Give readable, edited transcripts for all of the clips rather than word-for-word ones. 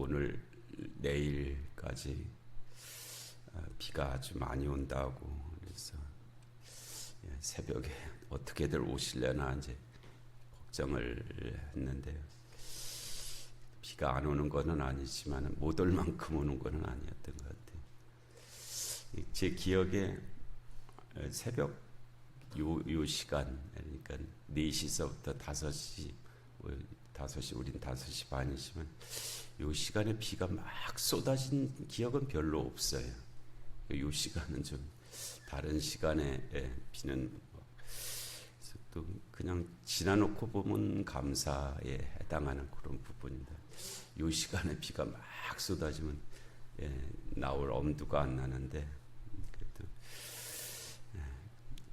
오늘 내일까지 비가 아주 많이 온다고 그래서 새벽에 어떻게들 오시려나 이제 걱정을 했는데요. 비가 안 오는 거는 아니지만 못 올 만큼 오는 거는 아니었던 것 같아요. 제 기억에 새벽 요 시간, 그러니까 4시서부터 5시, 5시, 우린 5시 반이지만 요 시간에 비가 막 쏟아진 기억은 별로 없어요. 요 시간은 좀 다른 시간에 비는 또 그냥 지나놓고 보면 감사에 해당하는 그런 부분입니다. 요 시간에 비가 막 쏟아지면 나올 엄두가 안 나는데 그래도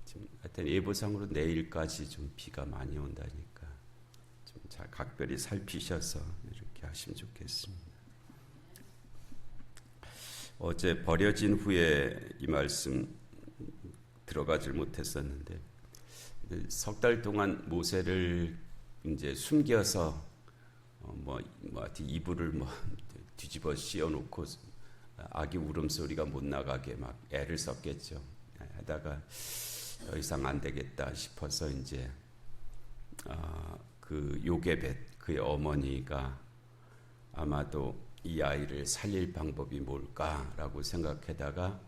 지금 하여튼 예보상으로 내일까지 좀 비가 많이 온다니까 좀 잘 각별히 살피셔서 이렇게 하시면 좋겠습니다. 어제 버려진 후에 이 말씀 들어가질 못했었는데 석 달 동안 모세를 이제 숨겨서 이불을 뒤집어 씌워놓고 아기 울음소리가 못 나가게 막 애를 썼겠죠. 하다가 더 이상 안 되겠다 싶어서 이제 그 요게벳 그의 어머니가 아마도 이 아이를 살릴 방법이 뭘까라고 생각하다가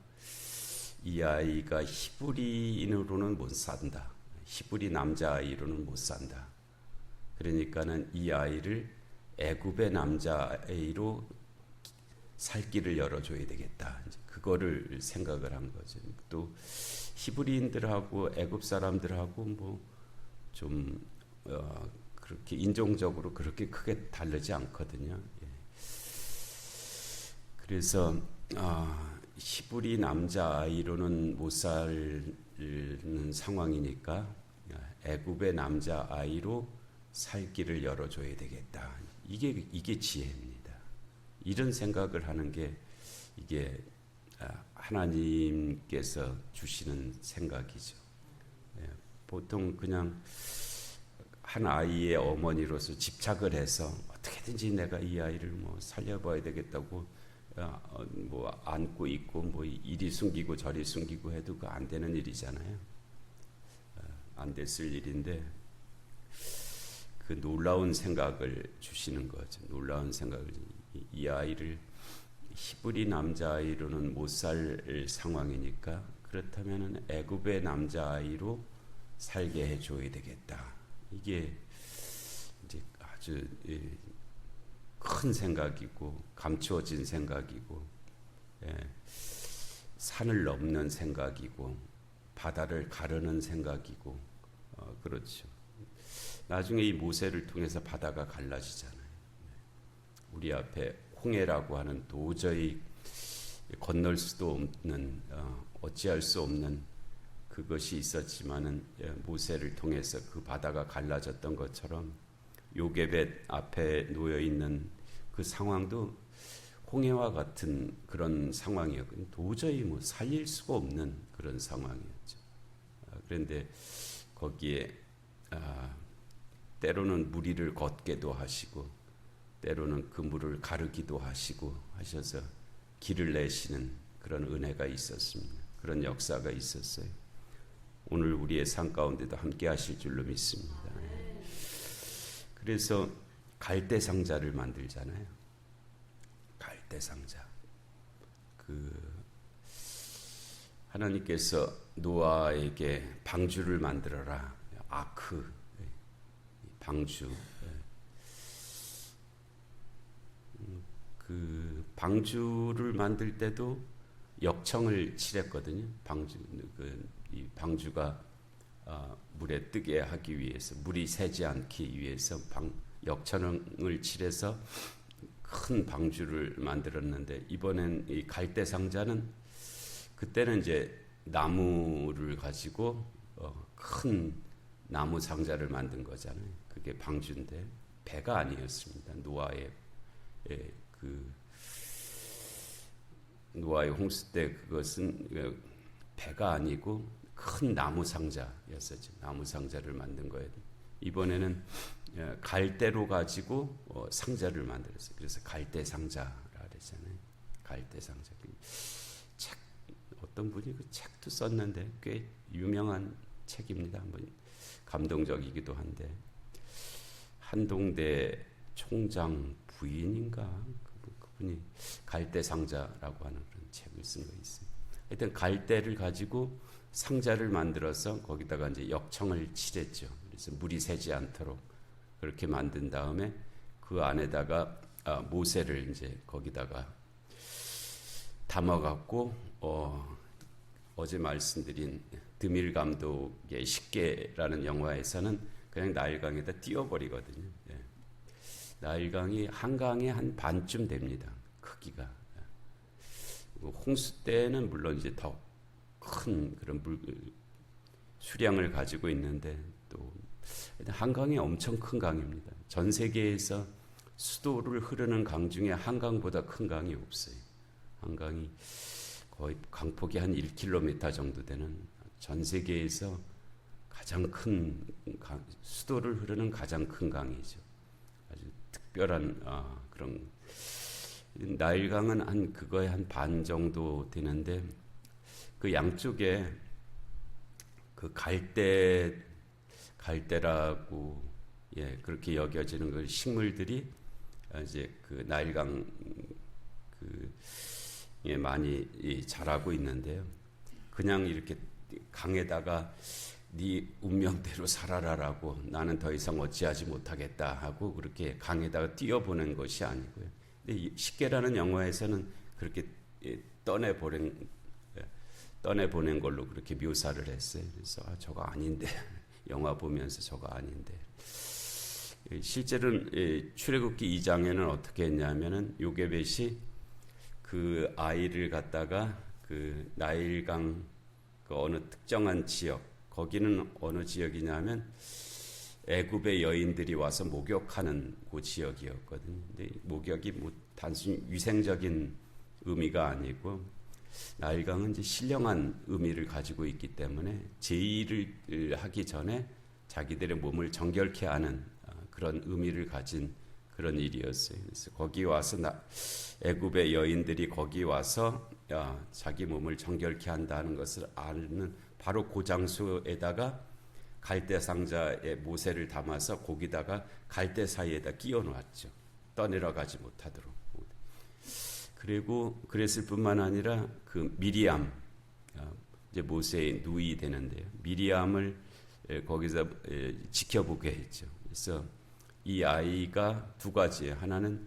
이 아이가 히브리인으로는 못 산다. 히브리 남자아이로는 못 산다. 그러니까는 이 아이를 애굽의 남자아이로 살 길을 열어줘야 되겠다. 이제 그거를 생각을 한 거죠. 또 히브리인들하고 애굽 사람들하고 좀 그렇게 인종적으로 그렇게 크게 다르지 않거든요. 그래서 히브리 남자아이로는 못 사는 상황이니까 애굽의 남자아이로 살 길을 열어줘야 되겠다. 이게 지혜입니다. 이런 생각을 하는 게 이게 하나님께서 주시는 생각이죠. 보통 그냥 한 아이의 어머니로서 집착을 해서 어떻게든지 내가 이 아이를 살려봐야 되겠다고 안고 있고 이리 숨기고 저리 숨기고 해도 그 안 되는 일이잖아요. 안 됐을 일인데 그 놀라운 생각을 주시는 거죠. 놀라운 생각을 이 아이를 히브리 남자아이로는 못 살 상황이니까 그렇다면 애굽의 남자아이로 살게 해줘야 되겠다. 이게 이제 아주 큰 생각이고 감추어진 생각이고 산을 넘는 생각이고 바다를 가르는 생각이고 그렇죠. 나중에 이 모세를 통해서 바다가 갈라지잖아요. 우리 앞에 홍해라고 하는 도저히 건널 수도 없는 어찌할 수 없는 그것이 있었지만은 모세를 통해서 그 바다가 갈라졌던 것처럼 요게벳 앞에 놓여 있는 그 상황도 홍해와 같은 그런 상황이었거든요. 도저히 살릴 수가 없는 그런 상황이었죠. 그런데 거기에 때로는 무리를 걷게도 하시고 때로는 그 물을 가르기도 하시고 하셔서 길을 내시는 그런 은혜가 있었습니다. 그런 역사가 있었어요. 오늘 우리의 삶 가운데도 함께 하실 줄로 믿습니다. 그래서 갈대 상자를 만들잖아요. 갈대 상자. 하나님께서 노아에게 방주를 만들어라. 아크. 방주. 그 방주를 만들 때도 역청을 칠했거든요. 이 방주가 물에 뜨게 하기 위해서, 물이 새지 않기 위해서 역청을 칠해서 큰 방주를 만들었는데, 이번엔 이 갈대 상자는 그때는 이제 나무를 가지고 큰 나무 상자를 만든 거잖아요. 그게 방주인데 배가 아니었습니다. 노아의 홍수 때 그것은 배가 아니고 큰 나무 상자였었죠. 나무 상자를 만든 거예요. 이번에는 갈대로 가지고 상자를 만들었어요. 그래서 갈대 상자라 그랬잖아요. 갈대 상자. 책 어떤 분이 그 책도 썼는데 꽤 유명한 책입니다. 한번 감동적이기도 한데 한동대 총장 부인인가 그분이 갈대 상자라고 하는 그런 책을 쓴 거 있어요. 하여튼 갈대를 가지고 상자를 만들어서 거기다가 이제 역청을 칠했죠. 그래서 물이 새지 않도록 그렇게 만든 다음에 그 안에다가 모세를 이제 거기다가 담아갖고 어제 말씀드린 드밀 감독의 식계라는 영화에서는 그냥 나일강에다 띄워버리거든요. 예. 나일강이 한강의 한 반쯤 됩니다. 크기가. 홍수 때는 물론 이제 더 큰 그런 수량을 가지고 있는데 또 한강이 엄청 큰 강입니다. 전 세계에서 수도를 흐르는 강 중에 한강보다 큰 강이 없어요. 한강이 거의 강폭이 한 1km 정도 되는 전 세계에서 가장 큰 수도를 흐르는 가장 큰 강이죠. 아주 특별한 그런 나일강은 한 그거의 한 반 정도 되는데 그 양쪽에 그 갈대라고 그렇게 여겨지는 그 식물들이 이제 그 나일강 많이 자라고 있는데요. 그냥 이렇게 강에다가 네 운명대로 살아라라고 나는 더 이상 어찌하지 못하겠다 하고 그렇게 강에다가 띄워보낸 것이 아니고요. 근데 식계라는 영화에서는 그렇게 떠내보낸 걸로 그렇게 묘사를 했어요. 그래서 저거 아닌데 영화 보면서 저거 아닌데 실제로는 출애굽기 2장에는 어떻게 했냐면은 요게벳이 그 아이를 갖다가 그 나일강 그 어느 특정한 지역 거기는 어느 지역이냐면 애굽의 여인들이 와서 목욕하는 그 지역이었거든요. 근데 목욕이 뭐 단순히 위생적인 의미가 아니고 나일강은 이제 신령한 의미를 가지고 있기 때문에 제의를 하기 전에 자기들의 몸을 정결케 하는 그런 의미를 가진 그런 일이었어요. 그래서 거기 와서 애굽의 여인들이 거기 와서 자기 몸을 정결케 한다는 것을 아는 바로 그 장소에다가 갈대 상자에 모세를 담아서 거기다가 갈대 사이에다 끼워 놓았죠. 떠내려가지 못하도록. 그리고 그랬을 뿐만 아니라 그 미리암 이제 모세의 누이 되는데요. 미리암을 거기서 지켜보게 했죠. 그래서 이 아이가 두 가지. 하나는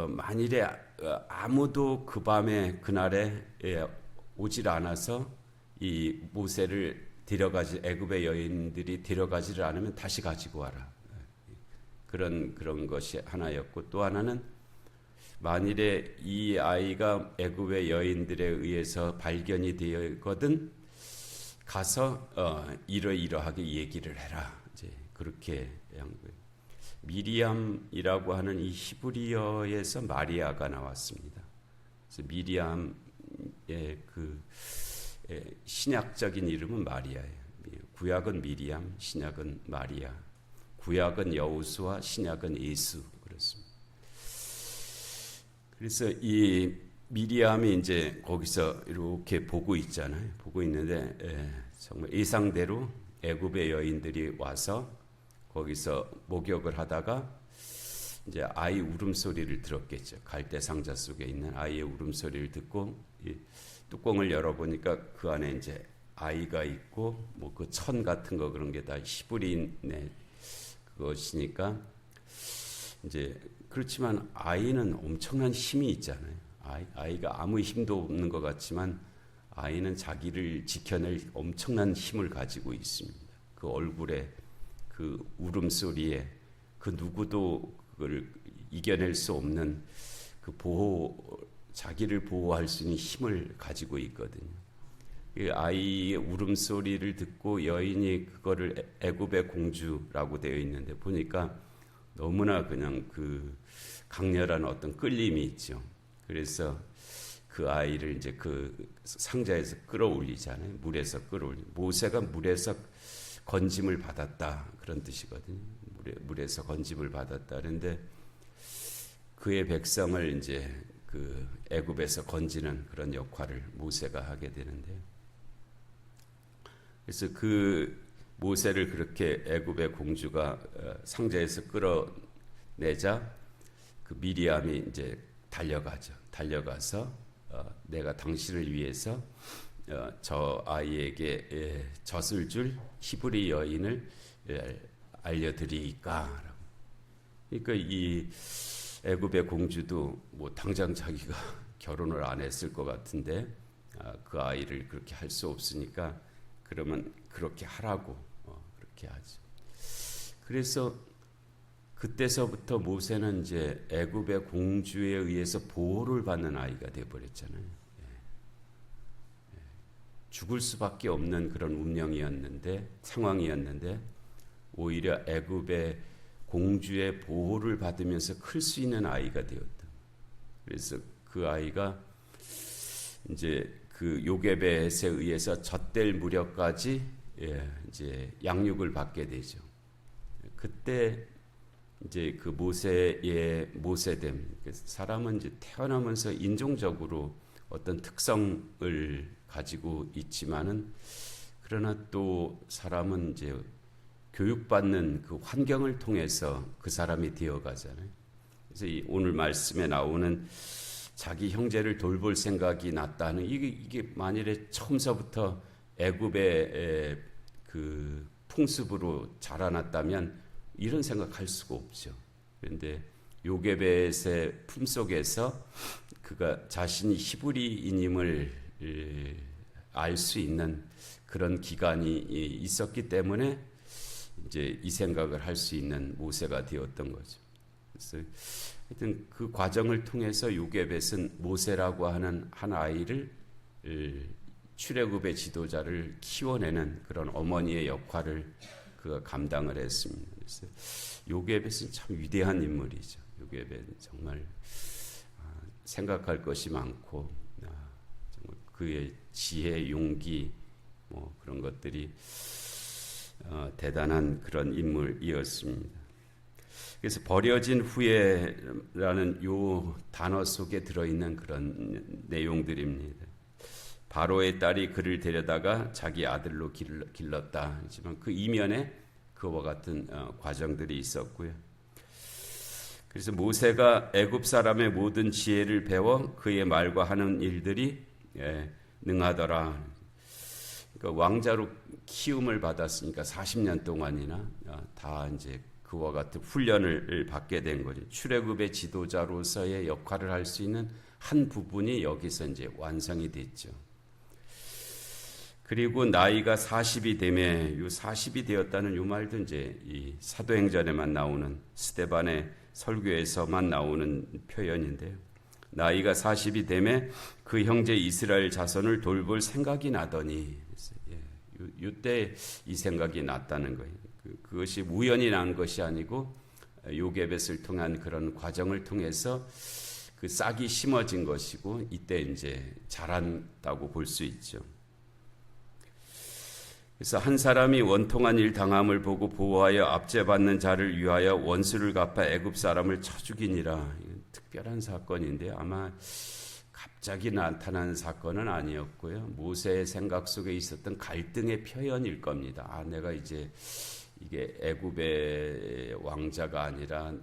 만일에 아무도 그 밤에 그날에 오질 않아서 이 모세를 데려가지 애굽의 여인들이 데려가지를 않으면 다시 가지고 와라. 그런 것이 하나였고 또 하나는 만일에 이 아이가 애굽의 여인들에 의해서 발견이 되거든 가서 이러이러하게 얘기를 해라. 이제 그렇게 한 거예요. 미리암이라고 하는 이 히브리어에서 마리아가 나왔습니다. 그래서 미리암의 그 신약적인 이름은 마리아예요. 구약은 미리암, 신약은 마리아. 구약은 여호수아, 신약은 예수 그렇습니다. 그래서 이 미리암이 이제 거기서 이렇게 보고 있잖아요. 보고 있는데 정말 예상대로 애굽의 여인들이 와서 거기서 목욕을 하다가 이제 아이 울음소리를 들었겠죠. 갈대 상자 속에 있는 아이의 울음소리를 듣고 이 뚜껑을 열어보니까 그 안에 이제 아이가 있고 뭐 그 천 같은 거 그런 게 다 히브리인의 그것이니까 이제 그렇지만 아이는 엄청난 힘이 있잖아요. 아이가 아무 힘도 없는 것 같지만 아이는 자기를 지켜낼 엄청난 힘을 가지고 있습니다. 그 얼굴에 그 울음소리에 그 누구도 그걸 이겨낼 수 없는 그 자기를 보호할 수 있는 힘을 가지고 있거든요. 그 아이의 울음소리를 듣고 여인이 그거를 애굽의 공주라고 되어 있는데 보니까 너무나 그냥 그 강렬한 어떤 끌림이 있죠. 그래서 그 아이를 이제 그 상자에서 끌어올리잖아요. 물에서 끌어올리. 모세가 물에서 건짐을 받았다 그런 뜻이거든요. 물에서 건짐을 받았다. 그런데 그의 백성을 이제 그 애굽에서 건지는 그런 역할을 모세가 하게 되는데, 그래서 그 모세를 그렇게 애굽의 공주가 상자에서 끌어내자 그 미리암이 이제 달려가서 내가 당신을 위해서 저 아이에게 젖을 줄 히브리 여인을 알려드리까. 그러니까 이 애굽의 공주도 뭐 당장 자기가 결혼을 안 했을 것 같은데 그 아이를 그렇게 할 수 없으니까 그러면 그렇게 하라고 그렇게 하죠. 그래서 그때서부터 모세는 이제 애굽의 공주에 의해서 보호를 받는 아이가 되어버렸잖아요. 죽을 수밖에 없는 그런 상황이었는데 오히려 애굽의 공주의 보호를 받으면서 클 수 있는 아이가 되었다. 그래서 그 아이가 이제 그 요게벳에 의해서 젖될 무렵까지 이제 양육을 받게 되죠. 그때 이제 그 모세의 모세됨, 사람은 이제 태어나면서 인종적으로 어떤 특성을 가지고 있지만은 그러나 또 사람은 이제 교육받는 그 환경을 통해서 그 사람이 되어가잖아요. 그래서 오늘 말씀에 나오는 자기 형제를 돌볼 생각이 났다는 이게 만일에 처음서부터 애굽의 그 풍습으로 자라났다면 이런 생각할 수가 없죠. 그런데 요게벳의 품속에서 그가 자신이 히브리인임을 알 수 있는 그런 기간이 있었기 때문에 이제 이 생각을 할 수 있는 모세가 되었던 거죠. 그래서 하여튼 그 과정을 통해서 요게벳은 모세라고 하는 한 아이를 출애굽의 지도자를 키워내는 그런 어머니의 역할을 그가 감당을 했습니다. 그래서 요게벳은 참 위대한 인물이죠. 요게벳은 정말 생각할 것이 많고 정말 그의 지혜, 용기 뭐 그런 것들이 대단한 그런 인물이었습니다. 그래서 버려진 후에라는 요 단어 속에 들어있는 그런 내용들입니다. 바로의 딸이 그를 데려다가 자기 아들로 길렀다. 하지만 그 이면에 그와 같은 과정들이 있었고요. 그래서 모세가 애굽 사람의 모든 지혜를 배워 그의 말과 하는 일들이 능하더라. 그러니까 왕자로 키움을 받았으니까 40년 동안이나 다 이제 그와 같은 훈련을 받게 된 거죠. 출애굽의 지도자로서의 역할을 할 수 있는 한 부분이 여기서 이제 완성이 됐죠. 그리고 나이가 40이 되매, 요 40이 되었다는 요 말도 이제 이 사도행전에만 나오는 스데반의 설교에서만 나오는 표현인데요. 나이가 40이 되매 그 형제 이스라엘 자손을 돌볼 생각이 나더니, 이때 이 생각이 났다는 거예요. 그것이 우연히 난 것이 아니고 요게벳을 통한 그런 과정을 통해서 그 싹이 심어진 것이고 이때 이제 자란다고 볼 수 있죠. 그래서 한 사람이 원통한 일 당함을 보고 보호하여 압제받는 자를 위하여 원수를 갚아 애굽 사람을 쳐 죽이니라. 이건 특별한 사건인데 아마 갑자기 나타난 사건은 아니었고요. 모세의 생각 속에 있었던 갈등의 표현일 겁니다. 내가 이제 이게 애굽의 왕자가 아니라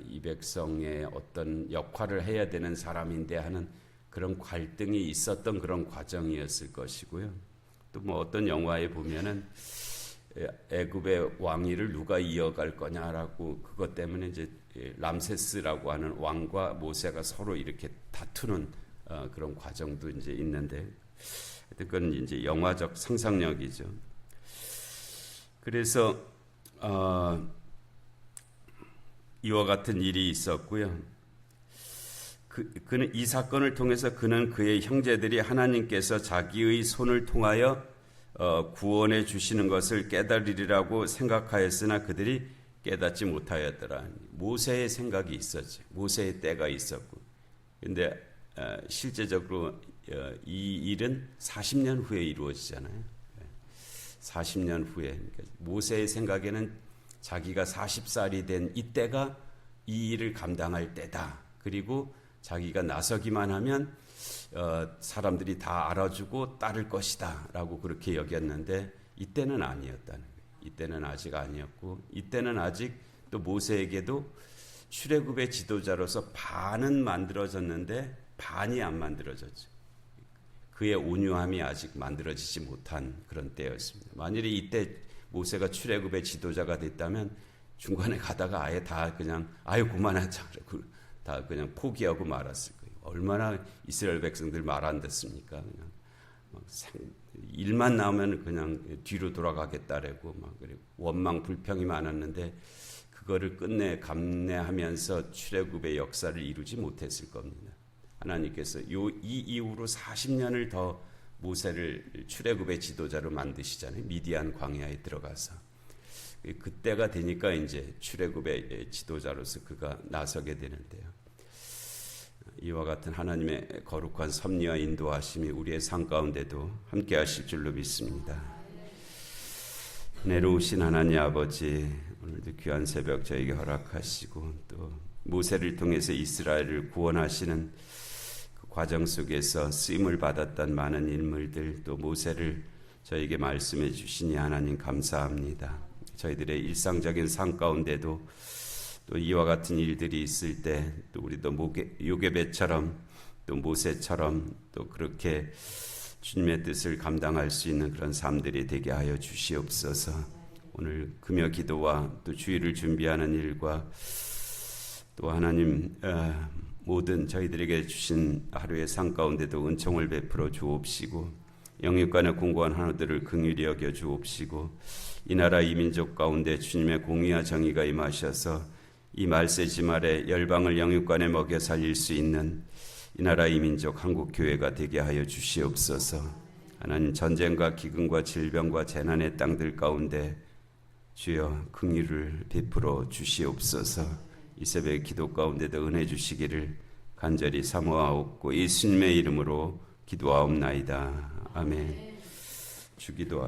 이 백성의 어떤 역할을 해야 되는 사람인데 하는 그런 갈등이 있었던 그런 과정이었을 것이고요. 또 뭐 어떤 영화에 보면은 애굽의 왕위를 누가 이어갈 거냐라고 그것 때문에 이제 람세스라고 하는 왕과 모세가 서로 이렇게 다투는 그런 과정도 이제 있는데 그건 이제 영화적 상상력이죠. 그래서 이와 같은 일이 있었고요. 그는 이 사건을 통해서 그는 그의 형제들이 하나님께서 자기의 손을 통하여 구원해 주시는 것을 깨달으리라고 생각하였으나 그들이 깨닫지 못하였더라. 모세의 생각이 있었죠. 모세의 때가 있었고. 그런데 실제적으로 이 일은 40년 후에 이루어지잖아요. 40년 후에 모세의 생각에는 자기가 40살이 된 이때가 이 일을 감당할 때다. 그리고 자기가 나서기만 하면 사람들이 다 알아주고 따를 것이다 라고 그렇게 여겼는데 이때는 아니었다는 거예요. 이때는 아직 아니었고 이때는 아직 또 모세에게도 출애굽의 지도자로서 반은 만들어졌는데 반이 안 만들어졌죠. 그의 온유함이 아직 만들어지지 못한 그런 때였습니다. 만일에 이때 모세가 출애굽의 지도자가 됐다면 중간에 가다가 아예 다 그냥 아유 그만하자 그러고 다 그냥 포기하고 말았을 거예요. 얼마나 이스라엘 백성들 말 안 듣습니까? 그냥 막 일만 나오면 그냥 뒤로 돌아가겠다라고 막 그리고 원망 불평이 많았는데 그거를 끝내 감내하면서 출애굽의 역사를 이루지 못했을 겁니다. 하나님께서 이 이후로 40년을 더 모세를 출애굽의 지도자로 만드시잖아요. 미디안 광야에 들어가서 그때가 되니까 이제 출애굽의 지도자로서 그가 나서게 되는데요. 이와 같은 하나님의 거룩한 섭리와 인도하심이 우리의 삶 가운데도 함께 하실 줄로 믿습니다. 은혜로우신 하나님 아버지, 오늘도 귀한 새벽 저에게 허락하시고 또 모세를 통해서 이스라엘을 구원하시는 그 과정 속에서 쓰임을 받았던 많은 인물들 또 모세를 저에게 말씀해 주시니 하나님 감사합니다. 저희들의 일상적인 삶 가운데도 또 이와 같은 일들이 있을 때 또 우리도 요게벳처럼 또 모세처럼 또 그렇게 주님의 뜻을 감당할 수 있는 그런 삶들이 되게 하여 주시옵소서. 오늘 금요 기도와 또 주일을 준비하는 일과 또 하나님 모든 저희들에게 주신 하루의 삶 가운데도 은총을 베풀어 주옵시고 영육간의 공고한 하나들을 긍휼히 여겨 주옵시고 이 나라 이 민족 가운데 주님의 공의와 정의가 임하셔서 이 말세지 말에 열방을 영육간에 먹여 살릴 수 있는 이 나라 이 민족 한국교회가 되게 하여 주시옵소서. 하나님 전쟁과 기근과 질병과 재난의 땅들 가운데 주여 긍휼을 베풀어 주시옵소서. 이 새벽 기도 가운데도 은혜 주시기를 간절히 사모하옵고 예수님의 이름으로 기도하옵나이다. 아멘. 주기도